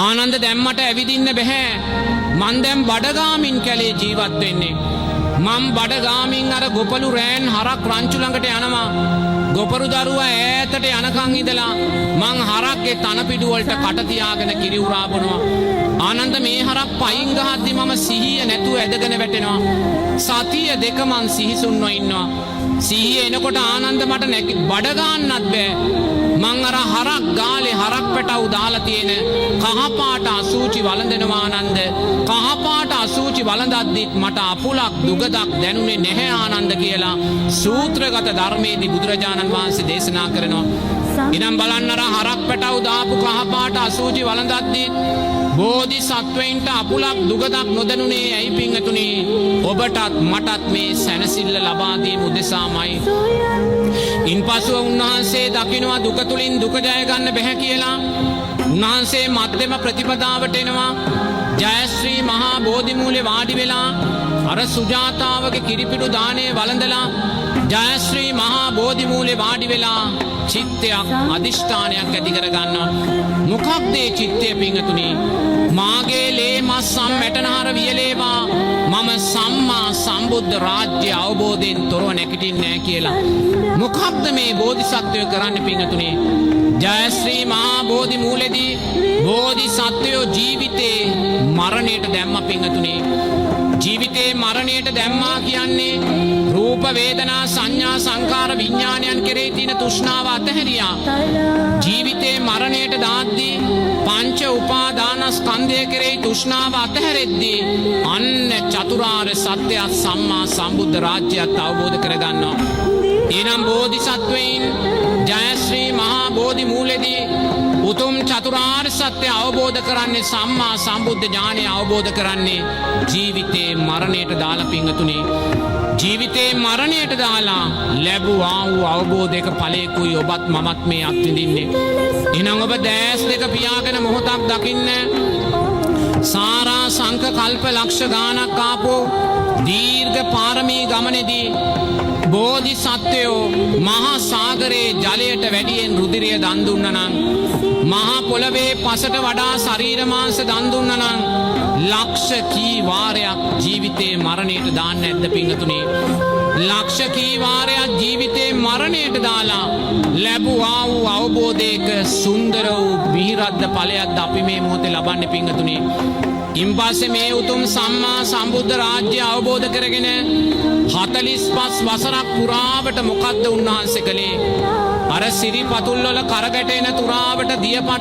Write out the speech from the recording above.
ආනන්ද දැම්මට ඇවිදින්න බැහැ. මං දැන් බඩගාමින් කැලේ ජීවත් වෙන්නේ. මං බඩගාමින් අර ගොපලු රෑන් හරක් රංචු ළඟට යනවා. ගොපරු දරුවා ඈතට යනකන් ඉඳලා මං හරක්ගේ තනපිඩු වලට කට තියාගෙන කිරි උරා බොනවා. ආනන්ද මේ හරක් පයින් ගහද්දි මම සිහිය නැතුව ඇදගෙන වැටෙනවා. සතිය දෙක මං සිහිසුන්ව ඉන්නවා. සිහිය එනකොට ආනන්ද මට බඩ ගන්නත් බෑ. මං අර හරක් ගාලේ හරක් පැටවු දාලා තියෙන කහපාට අසූචි වළඳනවා ආනන්ද. කහපාට අසූචි වළඳද්දිත් මට අපුලක් දුගදක් දැනුනේ නැහැ ආනන්ද කියලා සූත්‍රගත ධර්මයේදී බුදුරජාණන් වහන්සේ දේශනා කරනවා. ඉනම් බලන්න අර හරක් පැටවු දාපු කහපාට අසූචි වළඳද්දිත් බෝධිසත්වයින්ට අපුලක් දුගදක් නොදැනුනේ ඇයි පිංගතුනි? ඔබටත් මටත් මේ සැනසෙල්ල ලබා දීම උදෙසාමයි. ඉන්පසුව උන්වහන්සේ දකිනවා දුක තුලින් දුක ජය ගන්න බැහැ කියලා. උන්වහන්සේ මධ්‍යම ප්‍රතිපදාවට එනවා. ජයශ්‍රී මහා බෝධි මූලේ වාඩි වෙලා අර සුජාතාවගේ කිරිපිඩු දාණය වළඳලා ජයශ්‍රී මහා බෝධි මූලේ වාඩි වෙලා චිත්තයක් අදිෂ්ඨානයක් ඇති කර ගන්නවා. මොකක්ද මේ චිත්තය පිංගතුනි? මාගේ ලේ මස් සම් මැටනහර වියලේවා මම සම්මා සම්බුද්ධ රාජ්‍ය අවබෝධයෙන් තොරව නැගිටින්නේ නැහැ කියලා. මොකක්ද මේ බෝධිසත්වය කරන්නේ පිංගතුනි? ජයශ්‍රී මහා බෝධි මූලෙදී බෝධිසත්වයෝ ජීවිතේ මරණයට දැම්ම පිංගතුනි. ජීවිතේ මරණයට දැම්මා කියන්නේ රූප වේදනා සංඥා සංකාර විඥානයන් කෙරෙහි තියෙන තෘෂ්ණාව අතහැරියා. ජීවිතේ මරණයට දාද්දී පංච උපාදානස්කන්ධය කෙරෙහි තෘෂ්ණාව අතහැරෙද්දී අන්න චතුරාර්ය සත්‍ය සම්මා සම්බුද්ධ රාජ්‍යයත් අවබෝධ කරගන්නවා. එනම් බෝධිසත්වයින් ජයශ්‍රී මහා බෝධි මූලෙදී උතුම් චතුරාර්ය සත්‍ය අවබෝධ කරන්නේ සම්මා සම්බුද්ධ ඥානය අවබෝධ කරන්නේ ජීවිතේ මරණයට දාලා පිංගතුනි. ජීවිතේ මරණයට දාලා ලැබුවා වූ අවබෝධයක ඵලයකුයි ඔබත් මමත් මේ අත්විඳින්නේ. එහෙනම් ඔබ දැස් දෙක පියාගෙන මොහොතක් දකින්න. සාරා සංක කල්ප ලක්ෂ ගානක් ආපෝ දීර්ඝ පාරමී ගමනේදී බෝධිසත්වයෝ මහා සාගරයේ ජලයට වැඩියෙන් රුධිරය දන් දුන්නා නම්, මහා පොළවේ පසට වඩා ශරීර මාංශ දන් දුන්නා නම් ලක්ෂ කී වාරයක් ජීවිතේ මරණයට දාන්නේ නැද්ද පිංගතුනි? ලක්ෂ කී වාරයක් ජීවිතේ මරණයට දාලා ලැබුවා වූ අවබෝධයක සුන්දර වූ විහිරද්ද ඵලයක්ද අපි මේ මොහොතේ ලබන්නේ පිංගතුනි? ඉන්පස්සේ මේ උතුම් සම්මා සම්බුද්ධ රාජ්‍ය අවබෝධ කරගෙන 45 වසරක් පුරාවට මොකද්ද උන්වහන්සේ කළේ? අර සිරිපතුල් වල කරගැටෙන තුරාවට දියපත්